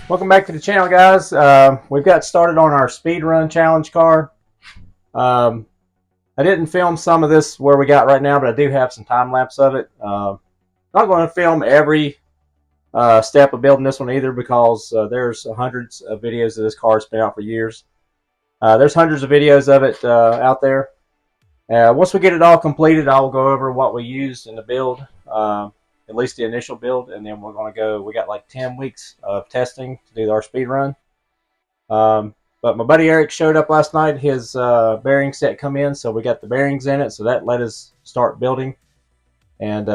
Welcome back to the channel, guys. We've got started on our speedrun challenge car. I didn't film some of this where we got right now, but I do have some time lapse of it. Not going to film every step of building this one either, because there's hundreds of videos of this car. It's been out for years. There's hundreds of videos of it out there. Once we get it all completed, I'll go over what we used in the build. At least the initial build, and then we're going to go. We got like 10 weeks of testing to do our speed run. But my buddy Eric showed up last night. His bearing set come in, so we got the bearings in it, so that let us start building. And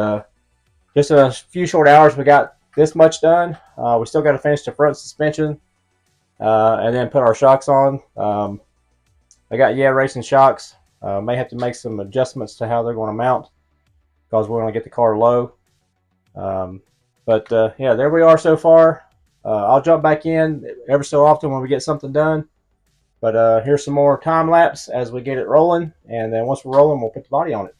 just a few short hours, we got this much done. We still got to finish the front suspension and then put our shocks on. I got racing shocks. May have to make some adjustments to how they're going to mount, because we're going to get the car low. Yeah, there we are so far. I'll jump back in every so often when we get something done. But here's some more time lapse as we get it rolling, and then once we're rolling, we'll put the body on it.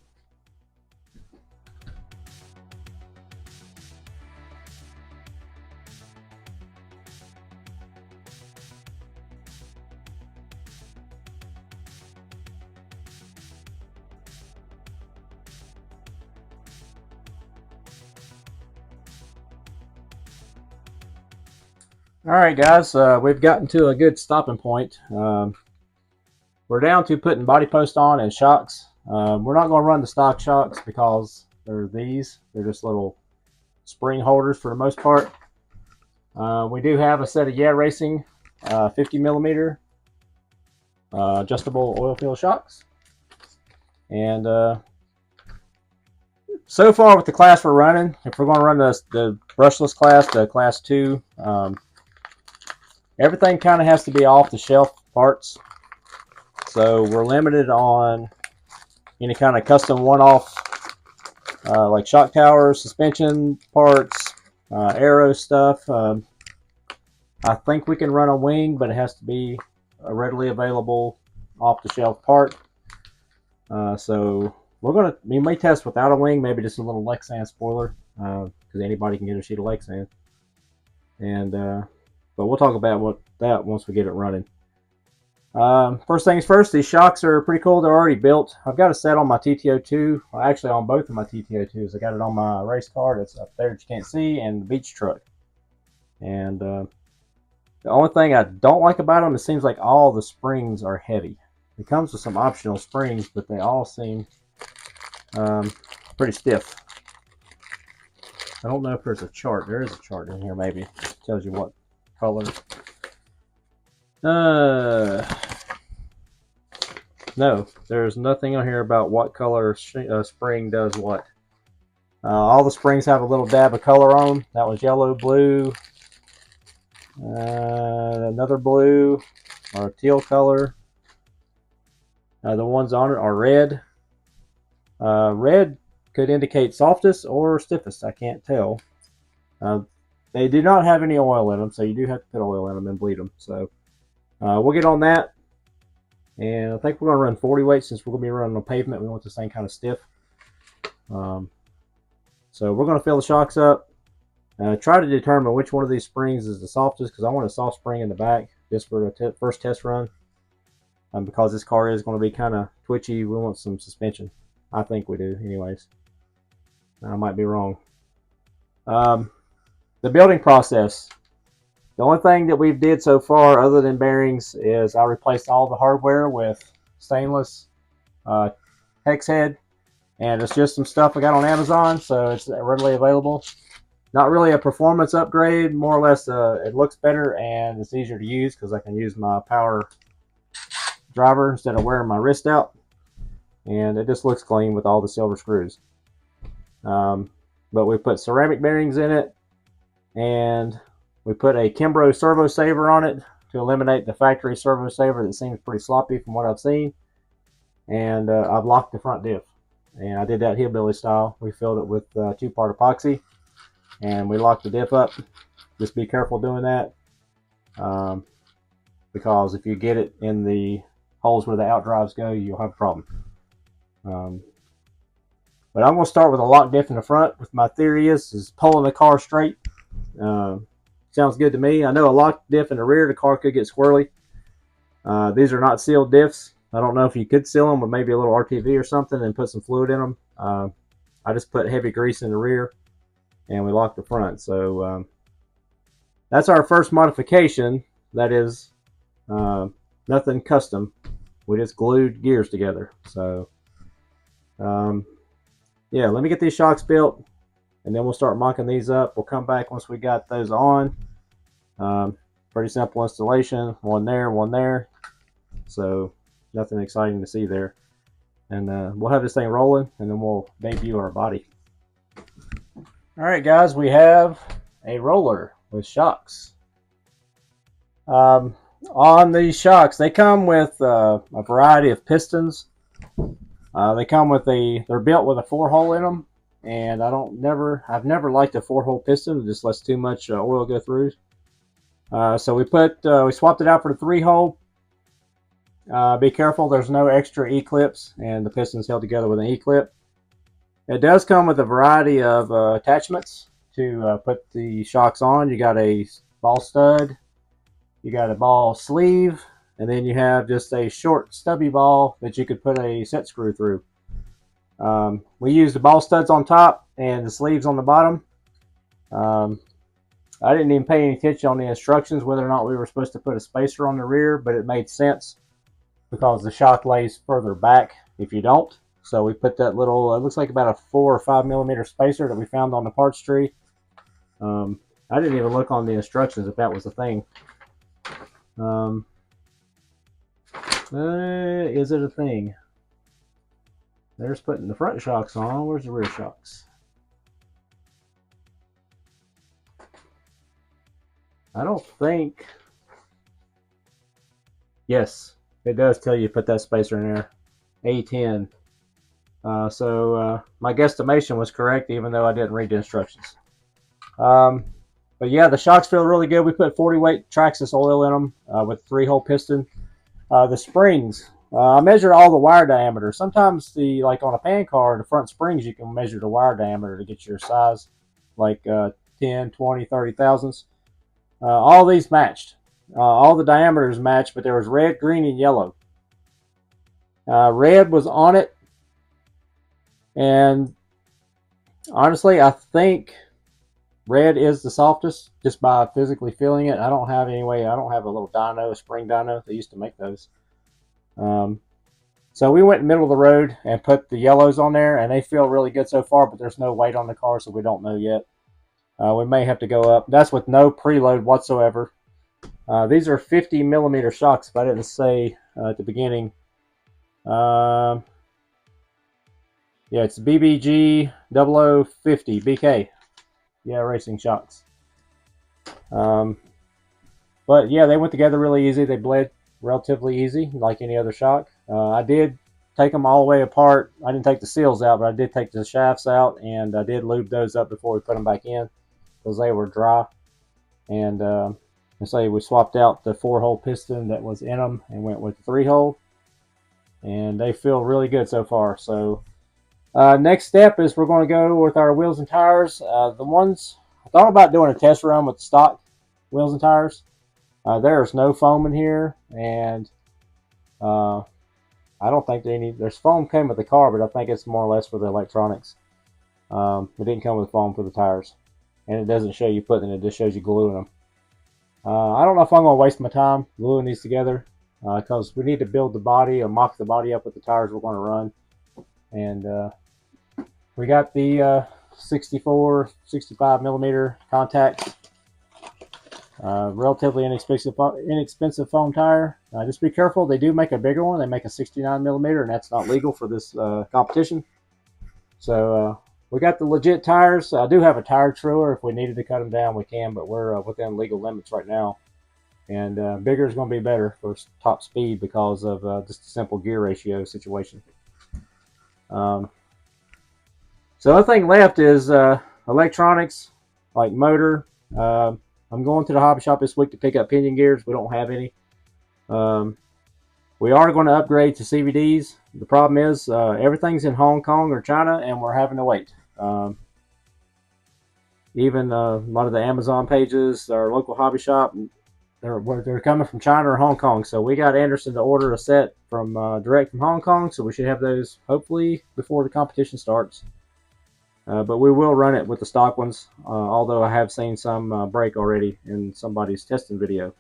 All right, guys, we've gotten to a good stopping point. We're down to putting body post on and shocks. We're not going to run the stock shocks because they're these. They're just little spring holders for the most part. We do have a set of Racing 50 millimeter adjustable oil field shocks. And so far with the class we're running, if we're going to run the brushless class, the class 2, everything kind of has to be off the shelf parts. So we're limited on any kind of custom one-off like shock towers, suspension parts, aero stuff. I think we can run a wing, but it has to be a readily available off-the-shelf part. So we may test without a wing, maybe just a little Lexan spoiler, because anybody can get a sheet of Lexan. And but we'll talk about that once we get it running. First things first, these shocks are pretty cool. They're already built. I've got a set on my TTO2, well, actually on both of my TTO2s. I got it on my race car that's up there that you can't see, and the beach truck. And the only thing I don't like about them, it seems like all the springs are heavy. It comes with some optional springs, but they all seem pretty stiff. I don't know if there's a chart. There is a chart in here, maybe. It tells you what color. No, there's nothing on here about what color spring does what. All the springs have a little dab of color on them. That was yellow, blue, another blue, or a teal color. The ones on it are red. Red could indicate softest or stiffest. I can't tell. They do not have any oil in them, so you do have to put oil in them and bleed them. So we'll get on that. And I think we're going to run 40 weight since we're going to be running on pavement. We want this thing kind of stiff. So we're going to fill the shocks up. Try to determine which one of these springs is the softest, because I want a soft spring in the back just for the first test run. Because this car is going to be kind of twitchy, we want some suspension. I think we do, anyways. I might be wrong. The building process. The only thing that we've did so far, other than bearings, is I replaced all the hardware with stainless hex head, and it's just some stuff I got on Amazon, so it's readily available. Not really a performance upgrade, more or less it looks better and it's easier to use because I can use my power driver instead of wearing my wrist out, and it just looks clean with all the silver screws. But we put ceramic bearings in it, and we put a Kimbrough servo saver on it to eliminate the factory servo saver that seems pretty sloppy from what I've seen. And I've locked the front diff, and I did that hillbilly style. We filled it with 2-part epoxy, and we locked the diff up. Just be careful doing that, because if you get it in the holes where the outdrives go, you'll have a problem. But I'm going to start with a lock diff in the front. My theory is pulling the car straight. sounds good to me. I know a lock diff in the rear, the car could get squirrely. These are not sealed diffs. I don't know if you could seal them with maybe a little RTV or something and put some fluid in them. I just put heavy grease in the rear and we locked the front. So that's our first modification. That is nothing custom. We just glued gears together. So yeah, let me get these shocks built and then we'll start mocking these up. We'll come back once we got those on. Pretty simple installation. One there. So nothing exciting to see there. And we'll have this thing rolling and then we'll debut our body. Alright guys, we have a roller with shocks. On these shocks, they come with a variety of pistons. They come with they're built with a 4-hole in them, and I've never liked a 4-hole piston. It just lets too much oil go through. So we swapped it out for the 3-hole. Be careful, there's no extra E-clips, and the piston's held together with an E-clip. It does come with a variety of attachments to put the shocks on. You got a ball stud, you got a ball sleeve, and then you have just a short stubby ball that you could put a set screw through. We used the ball studs on top and the sleeves on the bottom. I didn't even pay any attention on the instructions whether or not we were supposed to put a spacer on the rear, but it made sense because the shock lays further back if you don't. So we put that little, it looks like about a 4 or 5 millimeter spacer that we found on the parts tree. I didn't even look on the instructions if that was a thing. Is it a thing? There's putting the front shocks on. Where's the rear shocks? I don't think. Yes, it does tell you to put that spacer in there. A10. So my guesstimation was correct, even though I didn't read the instructions. But yeah, the shocks feel really good. We put 40 weight Traxxas oil in them with 3-hole piston. The springs, I measure all the wire diameter. Sometimes like on a pan car, the front springs, you can measure the wire diameter to get your size, like 10, 20, 30 thousandths. All these matched. All the diameters matched, but there was red, green, and yellow. Red was on it, and honestly, I think red is the softest just by physically feeling it. I don't have a little dyno, a spring dyno. They used to make those. So we went in the middle of the road and put the yellows on there, and they feel really good so far, but there's no weight on the car, so we don't know yet. We may have to go up. That's with no preload whatsoever. These are 50 millimeter shocks, if I didn't say at the beginning. Yeah, it's BBG 0050 BK. Yeah, racing shocks. But yeah, they went together really easy. They bled relatively easy, like any other shock. I did take them all the way apart. I didn't take the seals out, but I did take the shafts out, and I did lube those up before we put them back in because they were dry. And so we swapped out the 4-hole piston that was in them and went with the 3-hole, and they feel really good so far. So next step is we're going to go with our wheels and tires. The ones I thought about doing a test run with stock wheels and tires. There's no foam in here, and I don't think there's foam came with the car, but I think it's more or less for the electronics. It didn't come with foam for the tires, and it doesn't show you putting it, it just shows you gluing them. I don't know if I'm going to waste my time gluing these together because we need to build the body or mock the body up with the tires we're going to run. And we got the 64, 65 millimeter contacts. Relatively inexpensive foam tire. Just be careful, they do make a bigger one. They make a 69 millimeter, and that's not legal for this competition. So we got the legit tires. I do have a tire trailer. If we needed to cut them down, we can, but we're within legal limits right now. And bigger is going to be better for top speed because of just a simple gear ratio situation. So the other thing left is electronics, like motor. I'm going to the hobby shop this week to pick up pinion gears. We don't have any. We are going to upgrade to CVDs. The problem is everything's in Hong Kong or China, and we're having to wait. even a lot of the Amazon pages, our local hobby shop, they're coming from China or Hong Kong. So we got Anderson to order a set from direct from Hong Kong. So we should have those hopefully before the competition starts. But we will run it with the stock ones, although I have seen some break already in somebody's testing video.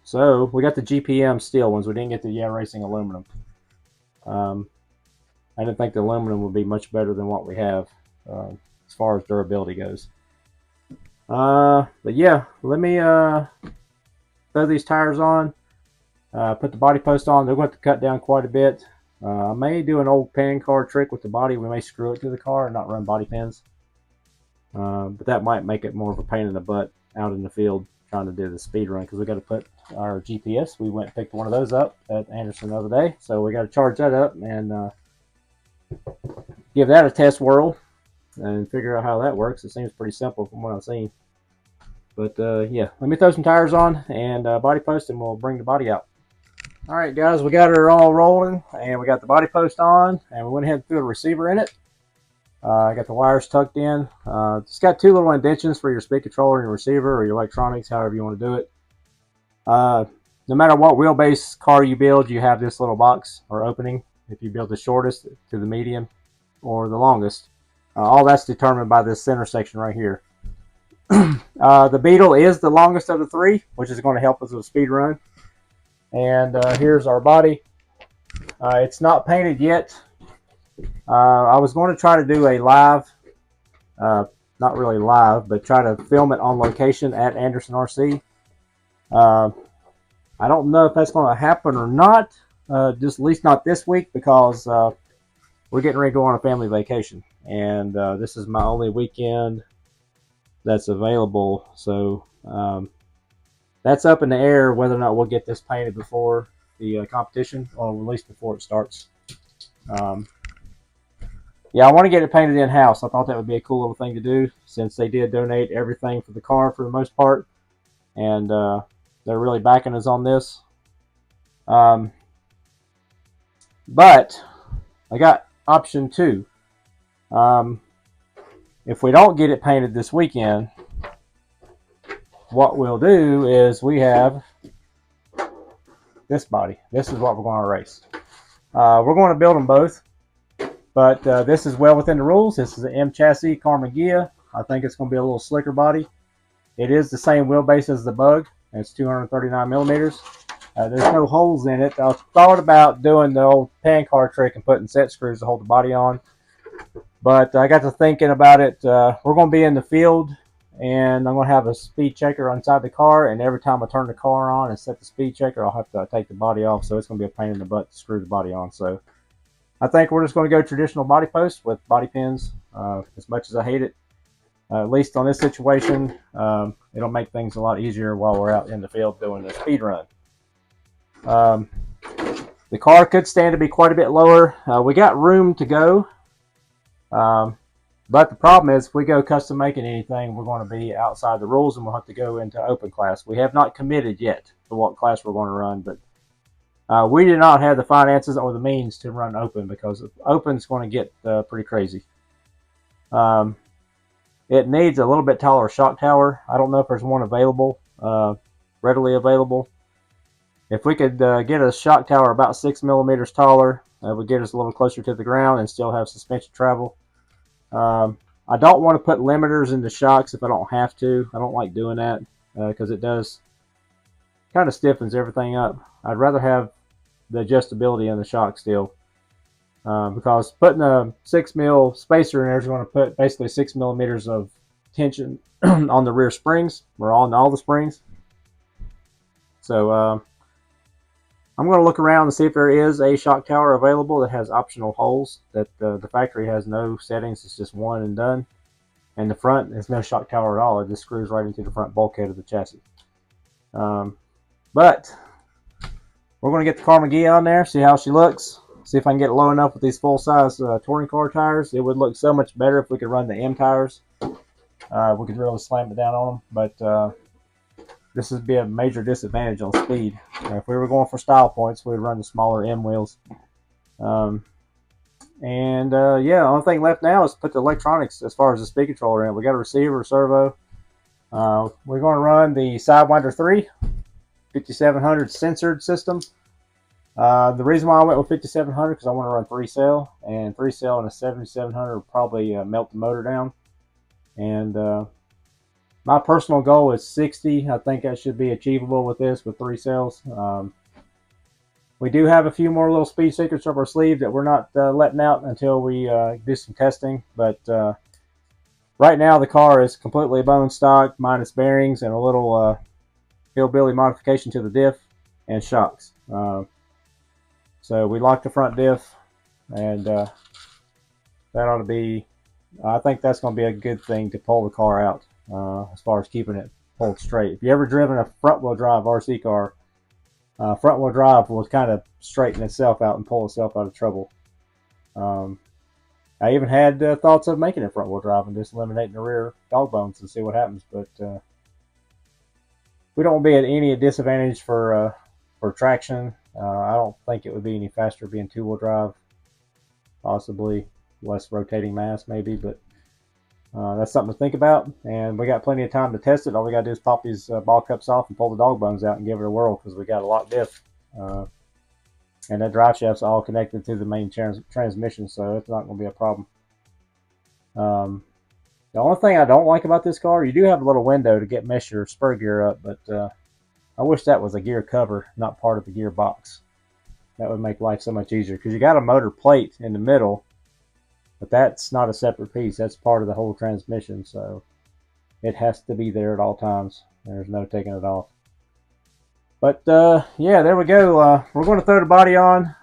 So we got the GPM steel ones. We didn't get the Yeah Racing aluminum. I didn't think the aluminum would be much better than what we have as far as durability goes. But yeah, let me throw these tires on, put the body post on. They're going to cut down quite a bit. I may do an old pan car trick with the body. We may screw it to the car and not run body pins. But that might make it more of a pain in the butt out in the field trying to do the speed run, because we got to put our GPS. We went and picked one of those up at Anderson the other day, so we got to charge that up and give that a test whirl and figure out how that works. It seems pretty simple from what I've seen. But yeah, let me throw some tires on and body post, and we'll bring the body out. All right, guys, we got her all rolling, and we got the body post on, and we went ahead and threw a receiver in it. I got the wires tucked in. It's got two little indentions for your speed controller and your receiver, or your electronics, however you want to do it. No matter what wheelbase car you build, you have this little box or opening. If you build the shortest to the medium or the longest, all that's determined by this center section right here. The Beetle is the longest of the three, which is going to help us with speed run. And here's our body. It's not painted yet. I was going to try to do a live, not really live, but try to film it on location at Anderson RC. I don't know if that's going to happen or not, just at least not this week, because we're getting ready to go on a family vacation. And this is my only weekend that's available. So that's up in the air whether or not we'll get this painted before the competition, or at least before it starts. Yeah, I want to get it painted in-house. I thought that would be a cool little thing to do, since they did donate everything for the car for the most part, and they're really backing us on this. But I got option 2. If we don't get it painted this weekend, what we'll do is we have this body. This is what we're going to race. We're going to build them both. But this is well within the rules. This is an M chassis Tamiya. I think it's going to be a little slicker body. It is the same wheelbase as the Bug. It's 239 millimeters. There's no holes in it. I thought about doing the old pan car trick and putting set screws to hold the body on. But I got to thinking about it. We're going to be in the field, and I'm going to have a speed checker inside the car. And every time I turn the car on and set the speed checker, I'll have to take the body off. So it's going to be a pain in the butt to screw the body on. So I think we're just going to go traditional body post with body pins. As much as I hate it, at least on this situation, it'll make things a lot easier while we're out in the field doing the speed run. The car could stand to be quite a bit lower. We got room to go, but the problem is if we go custom making anything, we're going to be outside the rules, and we'll have to go into open class. We have not committed yet to what class we're going to run, but we do not have the finances or the means to run open, because open is going to get pretty crazy. It needs a little bit taller shock tower. I don't know if there's one available, readily available. If we could get a shock tower about 6 millimeters taller, that would get us a little closer to the ground and still have suspension travel. I don't want to put limiters in the shocks if I don't have to. I don't like doing that because it does kind of stiffens everything up. I'd rather have the adjustability in the shock still, because putting a 6 mil spacer in there is going to put basically 6 millimeters of tension on the rear springs, or on all the springs. So I'm going to look around and see if there is a shock tower available that has optional holes. That the factory has no settings; it's just one and done. And the front, there's no shock tower at all. It just screws right into the front bulkhead of the chassis. But we're going to get the Tamiya on there, see how she looks, see if I can get it low enough with these full-size touring car tires. It would look so much better if we could run the M tires. We could really slam it down on them, but this would be a major disadvantage on speed. If we were going for style points, we'd run the smaller M wheels. And yeah, the only thing left now is put the electronics as far as the speed controller in. We got a receiver, servo. We're going to run the Sidewinder 3 5700 censored system. The reason why I went with 5700 because I want to run 3-cell, and 3-cell in a 7700 will probably melt the motor down. And my personal goal is 60. I think that should be achievable with this with 3 cells. We do have a few more little speed secrets up our sleeve that we're not letting out until we do some testing. But right now the car is completely bone stock, minus bearings and a little hillbilly modification to the diff and shocks. So we locked the front diff, and that ought to be, I think that's going to be a good thing to pull the car out as far as keeping it pulled straight. If you ever driven a front-wheel drive RC car, front-wheel drive will kind of straighten itself out and pull itself out of trouble. I even had thoughts of making it front-wheel drive and just eliminating the rear dog bones and see what happens, but we don't be at any disadvantage for traction. I don't think it would be any faster being 2-wheel drive, possibly less rotating mass maybe, but that's something to think about. And we got plenty of time to test it. All we got to do is pop these ball cups off and pull the dog bones out and give it a whirl, because we got a locked diff. And that drive shaft's all connected to the main transmission, so it's not going to be a problem. The only thing I don't like about this car, you do have a little window to get mesh your spur gear up, but I wish that was a gear cover, not part of the gear box. That would make life so much easier, because you got a motor plate in the middle, but that's not a separate piece. That's part of the whole transmission, so it has to be there at all times. There's no taking it off. But yeah, there we go. We're going to throw the body on.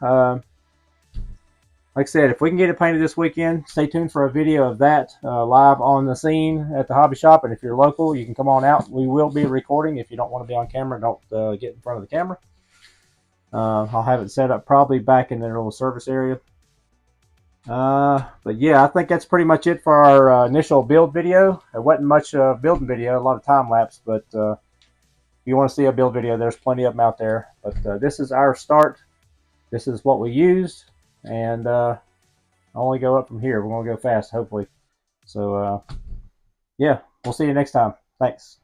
Like I said, if we can get it painted this weekend, stay tuned for a video of that live on the scene at the hobby shop. And if you're local, you can come on out. We will be recording. If you don't want to be on camera, don't get in front of the camera. I'll have it set up probably back in their little service area. But yeah, I think that's pretty much it for our initial build video. It wasn't much building video, a lot of time lapse, but if you want to see a build video, there's plenty of them out there. But this is our start. This is what we used, and I'll only go up from here. We're going to go fast, hopefully. So yeah, we'll see you next time. Thanks.